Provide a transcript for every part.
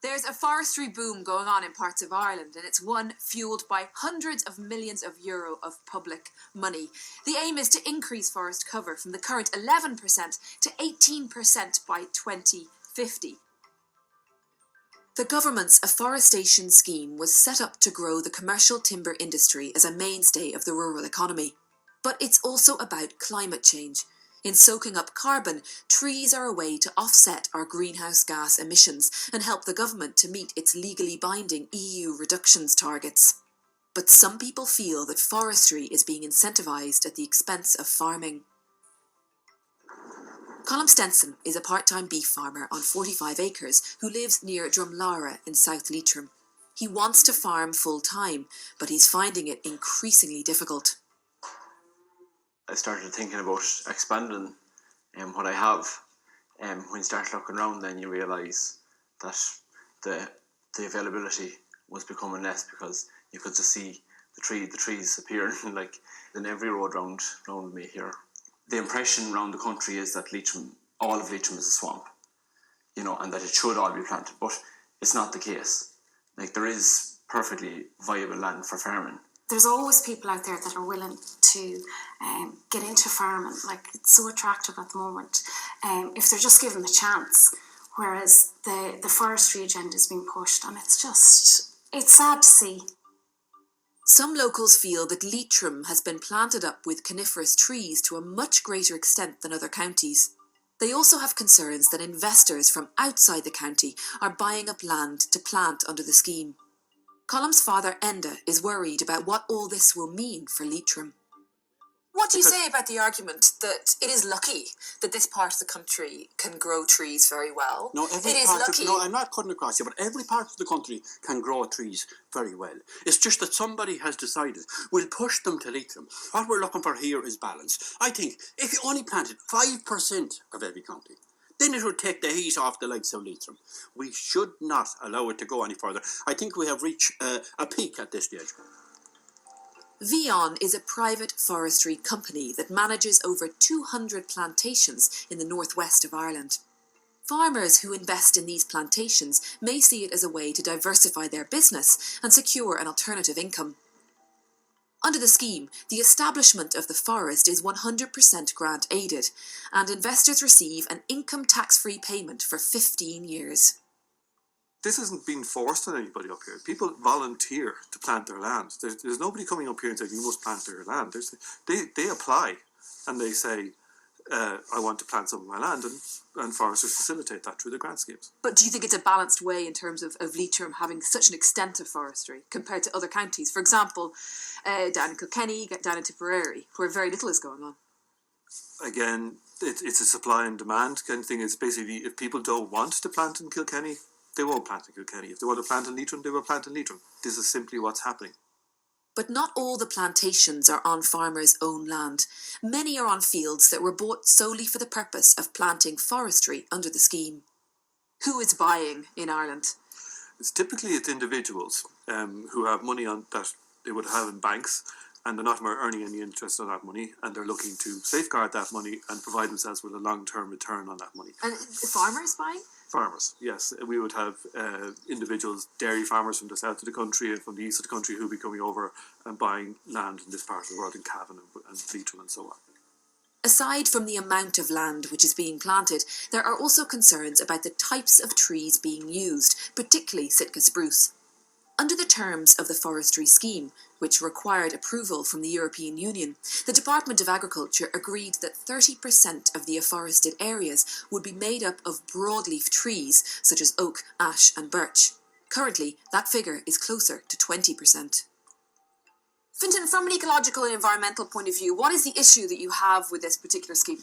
There's a forestry boom going on in parts of Ireland, and it's one fuelled by hundreds of millions of euro of public money. The aim is to increase forest cover from the current 11% to 18% by 2050. The government's Afforestation scheme was set up to grow the commercial timber industry as a mainstay of the rural economy. But it's also about climate change. In soaking up carbon, trees are a way to offset our greenhouse gas emissions and help the government to meet its legally binding EU reductions targets. But some people feel that forestry is being incentivised at the expense of farming. Colm Stenson is a part-time beef farmer on 45 acres who lives near Drumlara in South Leitrim. He wants to farm full-time, but he's finding it increasingly difficult. I started thinking about expanding what I have. When you start looking around, then you realise that the availability was becoming less, because you could just see the trees appearing like in every road round me here. The impression around the country is that Leitrim, all of Leitrim is a swamp, and that it should all be planted, but it's not the case. Like, there is perfectly viable land for farming. There's always people out there that are willing to get into farming. Like, it's so attractive at the moment, if they're just given the chance. Whereas the forestry agenda is being pushed, and it's sad to see. Some locals feel that Leitrim has been planted up with coniferous trees to a much greater extent than other counties. They also have concerns that investors from outside the county are buying up land to plant under the scheme. Colm's father, Enda, is worried about what all this will mean for Leitrim. What do you say about the argument that it is lucky that this part of the country can grow trees very well? No, I'm not cutting across you, but every part of the country can grow trees very well. It's just that somebody has decided we'll push them to Leitrim. What we're looking for here is balance. I think if you only planted 5% of every county, then it would take the heat off the likes of Leitrim. We should not allow it to go any further. I think we have reached a peak at this stage. Vion is a private forestry company that manages over 200 plantations in the northwest of Ireland. Farmers who invest in these plantations may see it as a way to diversify their business and secure an alternative income. Under the scheme, the establishment of the forest is 100% grant aided, and investors receive an income tax-free payment for 15 years. This isn't being forced on anybody up here. People volunteer to plant their land. There's nobody coming up here and saying you must plant their land. They apply and they say, I want to plant some of my land, and foresters facilitate that through the grant schemes. But do you think it's a balanced way in terms of Leitrim having such an extent of forestry compared to other counties? For example, down in Kilkenny, down in Tipperary, where very little is going on. Again, it's a supply and demand kind of thing. It's basically, if people don't want to plant in Kilkenny, they won't plant in Kilkenny. If they want to plant in Leitrim, they will plant in Leitrim. This is simply what's happening. But not all the plantations are on farmers' own land. Many are on fields that were bought solely for the purpose of planting forestry under the scheme. Who is buying in Ireland? It's individuals who have money on that they would have in banks, and they're not earning any interest on that money, and they're looking to safeguard that money and provide themselves with a long-term return on that money. And farmers buying? Farmers, yes. We would have individuals, dairy farmers from the south of the country and from the east of the country who would be coming over and buying land in this part of the world, in Cavan and Leitrim and so on. Aside from the amount of land which is being planted, there are also concerns about the types of trees being used, particularly Sitka Spruce. Under the terms of the forestry scheme, which required approval from the European Union, the Department of Agriculture agreed that 30% of the afforested areas would be made up of broadleaf trees such as oak, ash and birch. Currently, that figure is closer to 20%. Fintan, from an ecological and environmental point of view, what is the issue that you have with this particular scheme?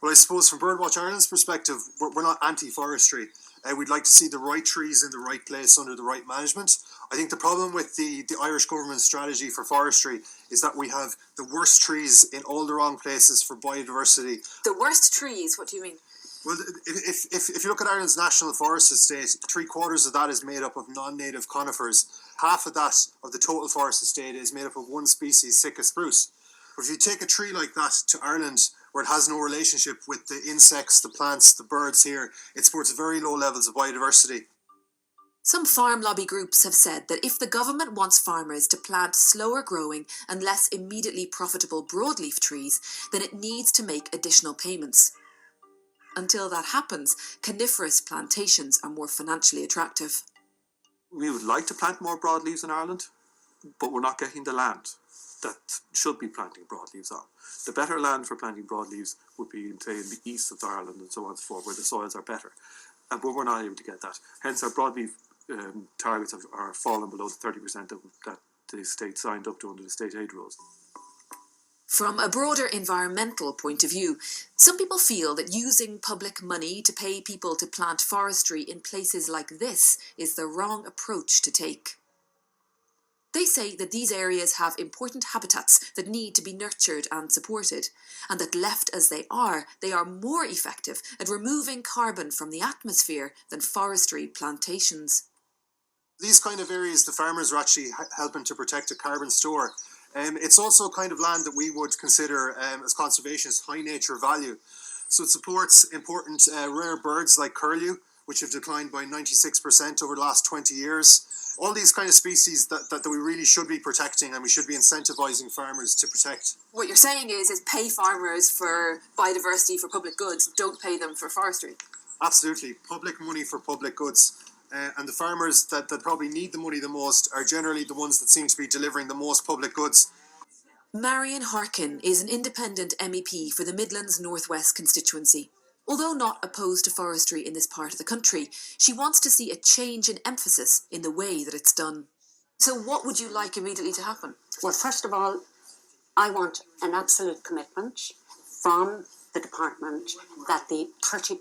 Well, I suppose from Birdwatch Ireland's perspective, we're not anti-forestry. We'd like to see the right trees in the right place under the right management. I think the problem with the Irish government strategy for forestry is that we have the worst trees in all the wrong places for biodiversity. The worst trees? What do you mean? Well, if you look at Ireland's national forest estate, 3/4 of that is made up of non-native conifers. Half of that, of the total forest estate, is made up of one species, Sitka Spruce. But if you take a tree like that to Ireland, where it has no relationship with the insects, the plants, the birds here, it supports very low levels of biodiversity. Some farm lobby groups have said that if the government wants farmers to plant slower growing and less immediately profitable broadleaf trees, then it needs to make additional payments. Until that happens, coniferous plantations are more financially attractive. We would like to plant more broadleaves in Ireland, but we're not getting the land that should be planting broadleaves on. The better land for planting broadleaves would be, say, in the east of Ireland and so on and so forth, where the soils are better. But we're not able to get that. Hence, our broadleaf targets are fallen below the 30% that the state signed up to under the state aid rules. From a broader environmental point of view, some people feel that using public money to pay people to plant forestry in places like this is the wrong approach to take. They say that these areas have important habitats that need to be nurtured and supported, and that left as they are more effective at removing carbon from the atmosphere than forestry plantations. These kind of areas, the farmers are actually helping to protect a carbon store. It's also kind of land that we would consider as conservationists high nature value. So it supports important rare birds like curlew, which have declined by 96% over the last 20 years. All these kind of species that we really should be protecting, and we should be incentivising farmers to protect. What you're saying is pay farmers for biodiversity, for public goods, don't pay them for forestry. Absolutely. Public money for public goods. And the farmers that probably need the money the most are generally the ones that seem to be delivering the most public goods. Marion Harkin is an independent MEP for the Midlands North West constituency. Although not opposed to forestry in this part of the country, she wants to see a change in emphasis in the way that it's done. So what would you like immediately to happen? Well, first of all, I want an absolute commitment from the department that the 30%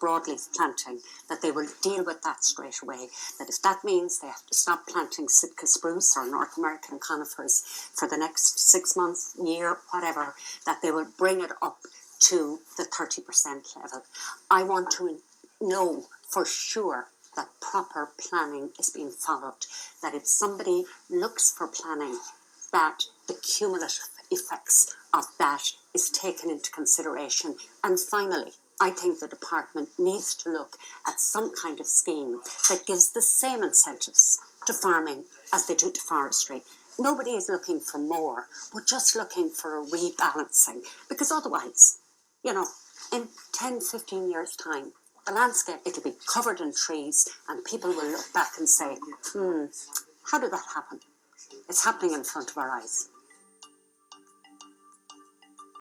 broadleaf planting, that they will deal with that straight away. That if that means they have to stop planting Sitka Spruce or North American conifers for the next 6 months, year, whatever, that they will bring it up to the 30% level. I want to know for sure that proper planning is being followed, that if somebody looks for planning, that the cumulative effects of that is taken into consideration. And finally, I think the department needs to look at some kind of scheme that gives the same incentives to farming as they do to forestry. Nobody is looking for more, but just looking for a rebalancing, because otherwise, you know, in 10, 15 years' time, the landscape, it'll be covered in trees, and people will look back and say, how did that happen? It's happening in front of our eyes.